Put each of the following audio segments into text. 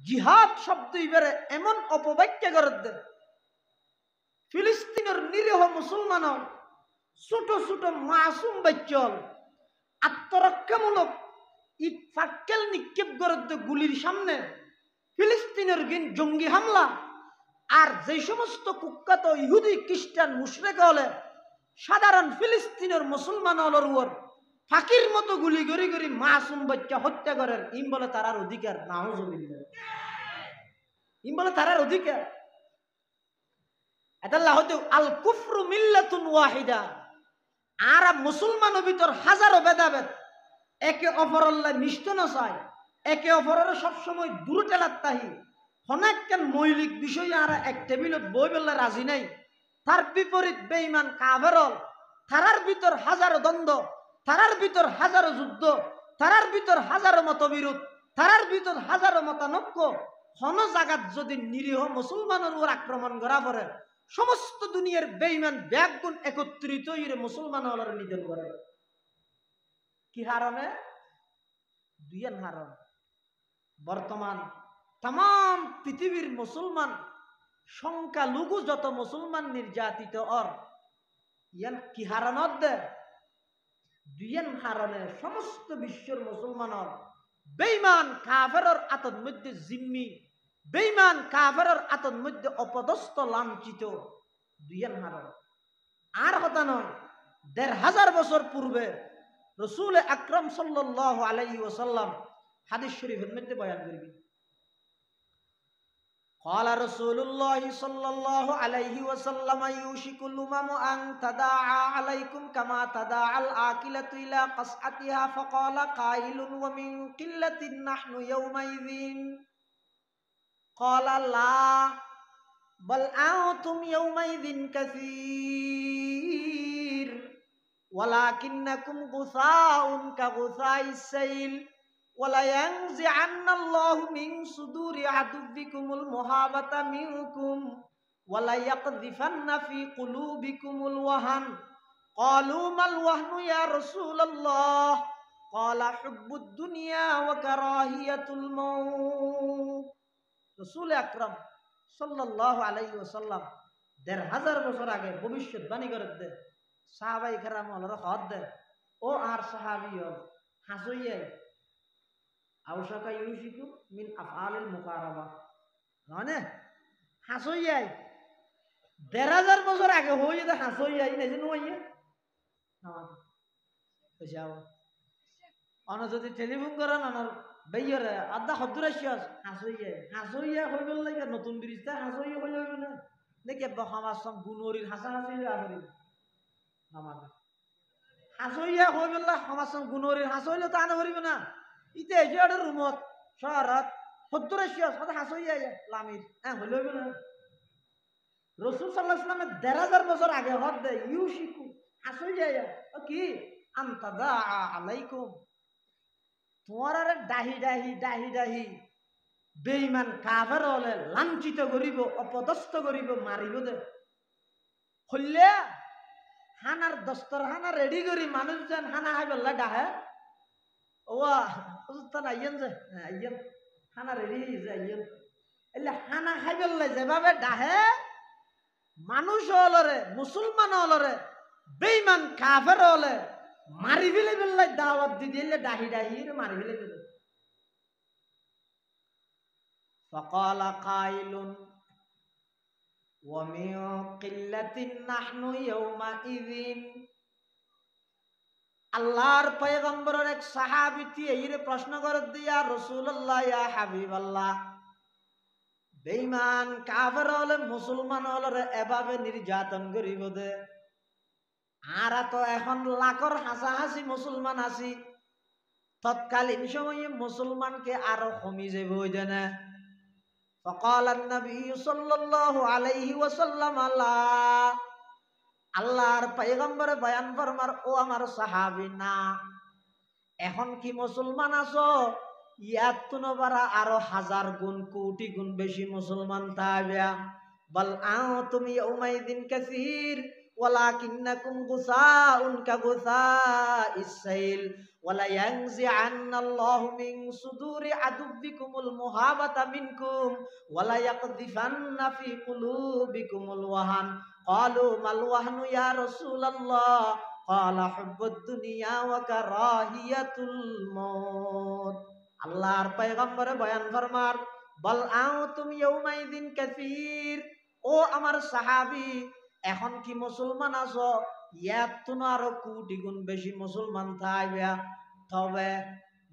জিহাদ শব্দ ইবারে এমন অপব্যাখ্যা করে দে ফিলিস্তিনের নিরীহ মুসলমান ছোট ছোট মাসুম বাচ্চল আত্মরক্ষামূলক ইট ফাক্কেল নিক্ষেপ করে দে গুলির সামনে ফিলিস্তিনের জঙ্গি হামলা আর যে সমস্ত কুখ্যাত ইহুদি খ্রিস্টান মুশরিক হলে সাধারণ ফিলিস্তিনের মুসলমান হলর উপর ফাঁকির মতো গুলি গড়ি গড়ি মাসুম বাচ্চা হত্যা করার ইম বলে তারার অধিকার নাউজুবিল্লাহ ইম বলে তারার অধিকার এটাল্লাহ হতে আল কুফরু মিল্লাতুন ওয়াহিদা আর মুসলমানের ভিতর হাজারো ভেদাভেদ একে অপরল্লাহ মিষ্ট না চায় একে অপরের সবসময় দূর টেলার তাহি হনাক্কান মৌলিক বিষয় আর এক টেবিলত বই বললে রাজি নাই তার বিপরীত বেঈমান কাফেরল তারার ভিতর হাজারো দ্বন্দ্ব তারার ভিতর হাজারো যুদ্ধ তারার ভিতর হাজারো মতবিরোধ তারার ভিতর হাজারো মতানৈক্য হন জাগাত যদি নিরীহ মুসলমানের উপর আক্রমণ করা পড়ে সমস্ত দুনিয়ার বেঈমান ব্যাগুণ একত্রিত হয়ে মুসলমান হলার নিধন করে কি হারণে দুইয়ের হারণ বর্তমান তাম পৃথিবীর মুসলমান সংখ্যালঘু যত মুসলমান নির্যাতিত ইয়ান কি হারানত দে দুইয়েন হারণে সমস্ত বিশ্বের মুসলমান বেঈমান কাফেরের আতর মধ্যে জিম্মি বেঈমান কাফেরের আতর মধ্যে অপদস্থ লাঞ্ছিত দুইয়েন হারণ আর কথা নয় ১৫০০ বছর পূর্বে রাসূল আকরাম সাল্লাল্লাহু আলাইহি ওয়াসাল্লাম হাদিস শরীফের মধ্যে বয়ান করবেন قال رسول الله صلى الله عليه وسلم يوشك الأمم أن تداعى عليكم كما تداعى الآكلة إلى قصعتها فقال قائل ومن قلة نحن يومئذ قال لا بل أنتم يومئذ كثير ولكنكم غثاء كغثاء السيل ولا ينزعن الله من صدور عدوكم المهابة منكم ولا يقذفن في قلوبكم الوهن قالوا ما الوهن يا رسول الله قال حب الدنيا وكراهية الموت رسول أكرم صلى الله عليه وسلم ১৫০০ বছর আগে ভবিষ্যৎবাণী করে দে সাহাবায়ে কেরাম হলরা হদ দে ও আর সাহাবী হাসইয়াই আউশাকা ইউশিকু মিন আফআলিল মুকারাবা মানে হাসইয়াই ১৫০০ বছর আগে হয়ে যেতে হাসইয়াই না জানো আইয়া না বুঝাও অন যদি টেলিফোন করেন অনর বেয়রে আদা হদুরাশিয়াস হাসইয়া হইল লাগে নতুন বিরিস্তা হাসইয়া হইল না দেখে বহামার সব গুনরির হাসাহাসি আগরি নামাজ হাসইয়া হইল না সমাসম গুনরির হাসইলে তো আনা করিব না ইতে এজের রুমত শহরত হদুরাশিয়াস কথা হাসইয়া লামির হইল না রাসূল সাল্লাল্লাহু আলাইহি ওয়াসাল্লাম ১৫০০ বছর আগে হদ দে ইউশিকু হাসইয়া কি আনতাদা আলাইকুম তোমার ডাহি ডাহি ডাহি ডাহি বেঈমান কাফের হলে লাঞ্ছিত করিব অপদস্থ করিব মারিব দে হইলে হানার দস্তর হানা রেডি করি মানুষ যেন হানা হাই বললা ডাহে ওয়া হুজুরতান আইয়েন যে আইয়েন হানা রেডি যে আইয়েন এলে হানা হাই বললে যেভাবে ডাহে মানুষ হলরে মুসলমান হলরে বেঈমান কাফের হলে মারি ফেলে বললে দাওয়াত দি দিলে ডাহি ডাহি মারি ফেলে দিল فقال قائل ومن قلة نحن يومئذ আল্লাহর পয়গম্বরের এক সাহাবী এইরে প্রশ্ন করে দিয়া রাসূলুল্লাহ ইয়া হাবিবাল্লাহ বেঈমান কাফের হলে মুসলমান হলে এভাবে নির্যাতন করিব দে আর তো এখন লাখর হাসাহাসি মুসলমান আছি তৎকালীন সময়ে মুসলমানকে আরো কমি যাবে ওই দেনা فقال النبي صلى الله عليه وسلم আল্লাহর পয়গম্বর বয়ান ফরমার ও আমার সাহাবী না এখন কি মুসলমান আছো ইয়াত তুনবারা আরো হাজার গুণ কোটি গুণ বেশি মুসলমান তাইবা বল আনতুম ইয়াউমাইদিন কাসীর ওয়ালাকিন্নাকুম গুসাউন কাগুসাইস সাইল ওয়ালা ইয়ানজিআন্নাল্লাহু মিন সুদুরি আদুব্বিকুমুল মুহাবাতা মিনকুম ওয়ালা ইয়াকযিফান্না ফি কুলুবিকুমুল ওয়াহান ক্বালু মাল ওয়াহনু ইয়া রাসূলুল্লাহ ক্বালা হুব্বুদ দুনিয়া ওয়া কারাহিয়াতুল মউত। আল্লাহর পয়গম্বরে বয়ান ফরমার, বল আনতুম ইয়াউমাইযিন কাসীর, ও আমার সাহাবী এখন কি মুসলমান আছো? ইয়াতুন আরো কোটি গুণ বেশি মুসলমান থাকবে, তবে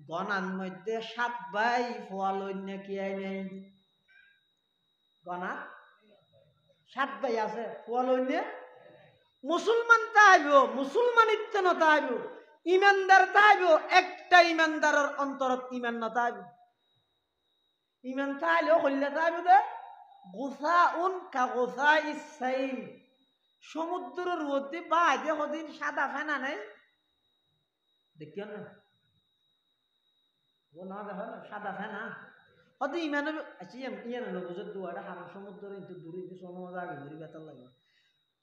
গণার মধ্যে 7 ভাই ফোয়ালন্য কি নেই? গণা 7 ভাই আছে, ফোয়ালন্য মুসলমান তাইব, মুসলমানিত্ব না তাইব, ইমানদার তাইব, একটা ইমানদারের অন্তরত ইমান না তাইব। ইমান তাইলেও হইলে তাইব দে গুসাউন কা গুসাইস সাইল, সমুদ্রের মধ্যে বাইরে হদিন সাদা ফেনা নেই, দেখিও না ও না দেখো না সাদা ফেনা হদি ইমানে আছি ইয়ানে বুঝত দুয়াটা হাম সমুদ্র কিন্তু দূরে যে সময় আগে ঘুরি বেতার লাগে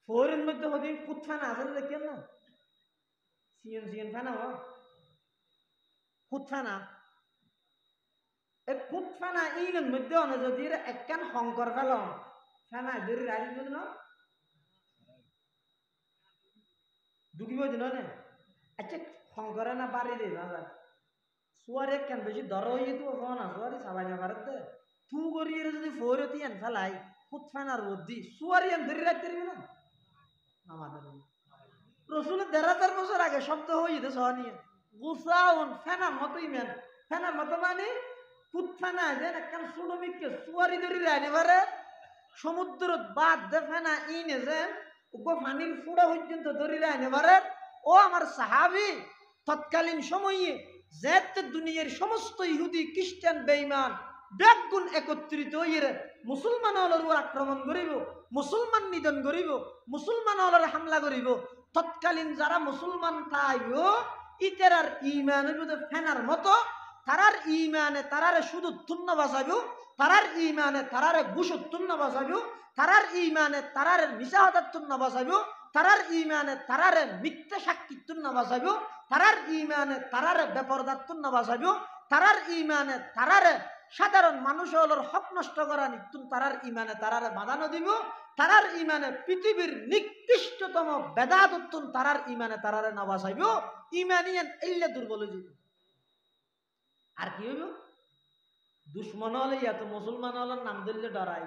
ফোরের মধ্যে হদিন কুত ফেনা আছে দেখিও না, সিএন সিএন ফেনা হ কুত ফেনা, এই কুত ফেনা ইনের মধ্যে অনে যদি একখান শঙ্কর ফেল ফেনা ধরে রাজি বুঝ না ঢুকিব দিন না। আচ্ছা শঙ্করে না বাড়ি রে বাজার সুয়ারে কেন বেশি দর হয়ে যেত না সুয়ারি সাবাই না পারে দে তু করিয়ে যদি ফোরতি আন ফেলাই কুত ফেনার বুদ্ধি সুয়ারি আন ধরে রাখতে পারবি না আমাদের রসুলের ১,৫০০ বছর আগে শব্দ হয়ে যেত সহনীয় গুসাউন ফেনার মতো ইমেন, ফেনার মতো মানে কুত ফেনা যেন একখান সুডমিককে সুয়ারি ধরে রাখতে পারে সমুদ্র বাদ দে ফেনা ইনে যেন পানির ফুড়া পর্যন্ত ধরে রাখতে পারে। ও আমার সাহাবী তৎকালীন সময়ে যেতে দুনিয়ার সমস্ত ইহুদি খ্রিস্টান বেঈমান ব্যাগুণ একত্রিত হইরে মুসলমান হলর আক্রমণ করিব, মুসলমান নিধন করিব, মুসলমান হলর হামলা করিব, তৎকালীন যারা মুসলমান থাইব ইতারার ইমানের মধ্যে ফেনার মতো তারার ইমানে তারারে শুধু তুন্ন বাঁচাইব, তারার ইমানে তারারে গুসুর তুন্ন বাঁচাইব, তারার ইমানে তারারে মিশাহতার তুন্ন বাঁচাইব, তারার ইমানে তারারে মিথ্যা সাক্ষী তুন্ন বাঁচাইব, তারার ইমানে তারারে বেপরদার তুন্ন বাঁচাইব, তারার ইমানে তারারে সাধারণ মানুষ হলোর হক নষ্ট করা নিত্যুন তারার ইমানে তারারে বাধানো দিব, তারার ইমানে পৃথিবীর নিকৃষ্টতম বেদাতুন তারার ইমানে তারারে না বাঁচাইব, ইমানিয়ান এল্লে দুর্বল হয়ে যাব। আর কি হইব? দুশ্মন হলে এত মুসলমান হলের নাম ধরলে ডরাই,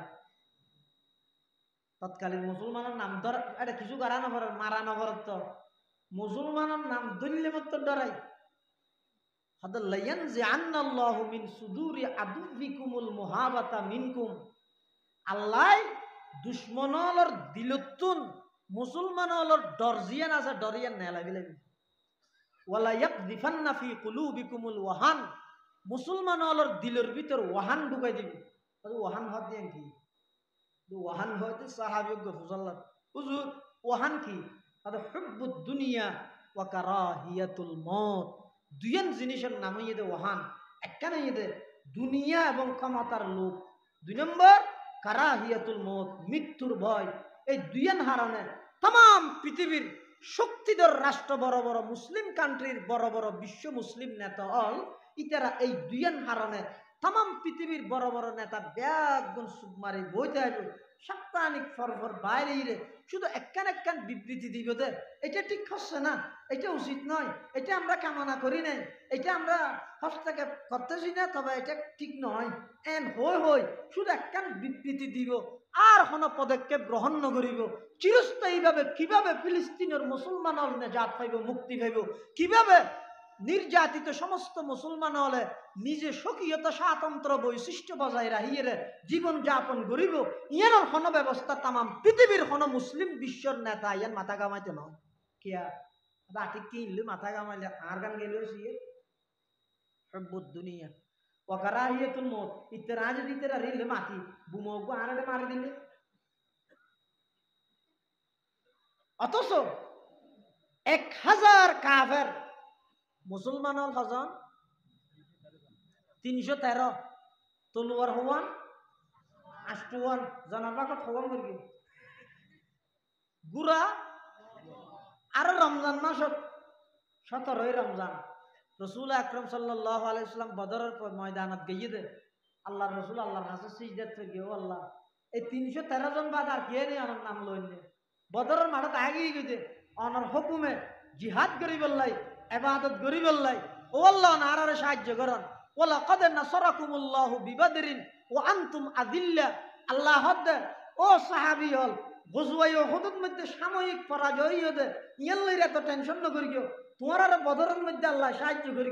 তৎকালীন মুসলমানের নাম ধর এটা কিছু করা না পারে মারা না পারে তো মুসলমানের নাম ধরলে মত ডরাই। আল্লাহ দুশ্মনর দিলতুন মুসলমানর ডরজিয়ান আছে ডরিয়ান নেলাবি লাগি ওয়ালা ইয়াকযিফান্না ফি কুলুবিকুমুল ওয়াহান, মুসলমানর দিলের ভিতর ওয়াহান ঢুকাই দিবি। ওয়াহান হদ দিয়ে কি ওয়াহান হয়তো সাহাবিয়ক ফুজাল্লাহ হুজুর ওয়াহান কি? হুব্বুদ দুনিয়া ওয়া কারাহিয়াতুল মউত, দুইয়ান জিনিসের নাম হইয়ে দে ওয়াহান, একটা হইয়ে দে দুনিয়া এবং ক্ষমতার লোভ, ২ নম্বর কারাহিয়াতুল মউত মৃত্যুর ভয়। এই দুইয়ান হারানে তাম পৃথিবীর শক্তিধর রাষ্ট্র বড় বড় মুসলিম কান্ট্রির বড় বড় বিশ্ব মুসলিম নেতা হল ইতারা এই দুইয়ান হারানে তাম পৃথিবীর বড় বড় নেতা ব্যাগুন সুকমারি বইতে আসবে সাপ্তাহিক ফরফর বাইরে শুধু একখান বিবৃতি দিব দে এটা ঠিক হচ্ছে না, এটা উচিত নয়, এটা আমরা কামনা করি নাই, এটা আমরা হস্তক্ষেপ করতেছি না, তবে এটা ঠিক নয় এন হই শুধু একখান বিবৃতি দিব আর কোনো পদক্ষেপ গ্রহণ নকরিব। চিরস্থায়ীভাবে কিভাবে ফিলিস্তিনের মুসলমান নেজাত পাইব, মুক্তি পাইব, কিভাবে নির্যাতিত সমস্ত মুসলমান হলে নিজে স্বকীয়তা স্বাতন্ত্র বৈশিষ্ট্য বজায় রাখিয়ে জীবন যাপন করিব, ইয়ার হন ব্যবস্থা তাম পৃথিবীর হন মুসলিম বিশ্বর নেতা ইয়ান মাথা কামাইতে নয় কিয়া বাটি কিনলে মাথা কামাইলে আর গান গেল হুব্বুদ দুনিয়া ওয়া কারাহিয়াতুল মউত ইতরা যদি তেরা রিলে মাটি বুমগু আরড়ে মারি দিলে। অথচ ১,০০০ কাফের মুসলমান হল হজন ৩১৩ তলোয়ার হওয়ান আষ্টওয়ান জানাবাকত হওয়ান করি গুড়া আর রমজান মাসত ১৭ই রমজান রসুল আকরম সাল্লাল্লাহু আলাইহি ওয়াসাল্লাম বদরের ময়দানত গিয়ে দে আল্লাহ রসুল আল্লাহর কাছে সিজদাত থেকে ও আল্লাহ এই 313 জন বাদ আর কে নেই আমার নাম লইনে বদরের মাঠত আগিয়ে গেছে অনার হুকুমে জিহাদ করিবল্লাই ইবাদত করিবল্লাই ও আল্লাহ নারারে সাহায্য করেন ওলা কদ নাসরাকুমুল্লাহু বিবদরিন ওয়া আনতুম আযিল্লা আল্লাহ হদ ও সাহাবী হল গজওয়াই উহুদের মধ্যে সাময়িক পরাজয় হতে ইয়াল্লাইর এত টেনশন না করিও তোমার আর বদরের মধ্যে আল্লাহ সাহায্য করি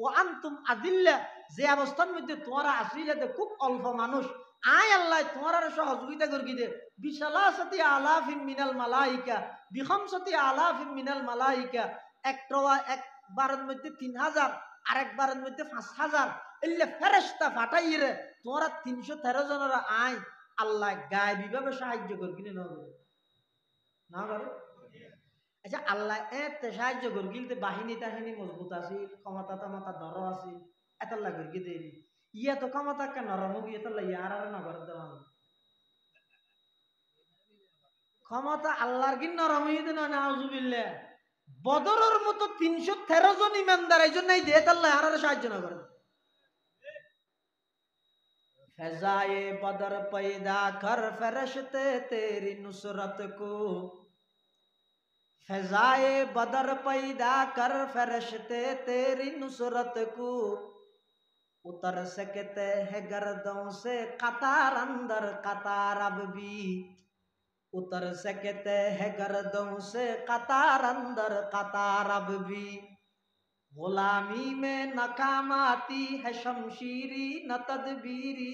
ও আনতুম আদিল্লা যে অবস্থার মধ্যে তোমারা আসিলে খুব অল্প মানুষ আয় আল্লাহ তোমার আর সহযোগিতা করি দে বিশালাসাতি আলাফিন মিনাল মালাইকা বিখামসাতি আলাফিন মিনাল মালাইকা একবারের মধ্যে 3000 আরেকবারের মধ্যে 5000 এলে ফেরেশতা ফাটাইরে তোমারা 313 জনের আয় আল্লাহ গায়েবী ভাবে সাহায্য করি না করে আচ্ছা আল্লাহ এতে সাহায্য করি গিলতে বাহিনী টাহিনী মজবুত আছে ক্ষমতা টমতা ধর আছে এতলা করি কি দেরি ইয়া তো ক্ষমতা কে নরম হোক এতলা ইয়ার আর নগর দেওয়া ক্ষমতা আল্লাহর কি নরম হইতে না নাউজুবিল্লাহ বদরের মতো 313 জন ইমানদার এই জন্যই দিয়ে আল্লাহ আর সাহায্য না করে ফেজায়ে বদর पैदा कर फरिश्ते तेरी नुसरत को फजाए बदर पैदा कर फरिश्ते तेरी नुसरत को उतर सकते हैं गर्दों से कतार अंदर कतार अब भी उतर सकते हैं गर्दों से कतार अंदर कतार अब भी गुलामी में नाकाम आती है शमशीरी न तदबीरी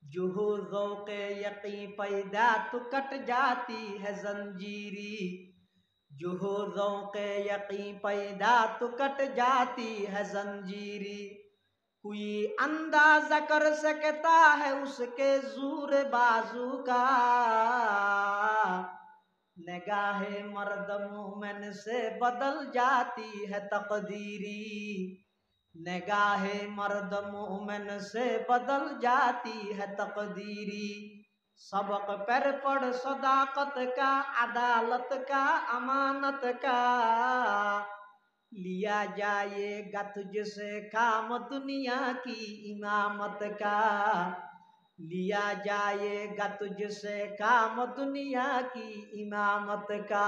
जो हो ज़ौक़े यक़ीन पैदा तो कट जाती है जंजीरी जो हो ज़ौक़े यक़ीन पैदा तो कट जाती है जंजीरी कोई अंदाज़ा कर सकता है उसके ज़ोर बाजू का निगाहे मर्द मोमिन से बदल जाती है तकदीरी निगाहे मर्द मोमिन से बदल जाती है तकदीरी सबक पर पढ़ सदाकत का अदालत का अमानत का लिया जाएगा तुझसे काम दुनिया की इमामत का लिया जाएगा तुझसे काम दुनिया की इमामत का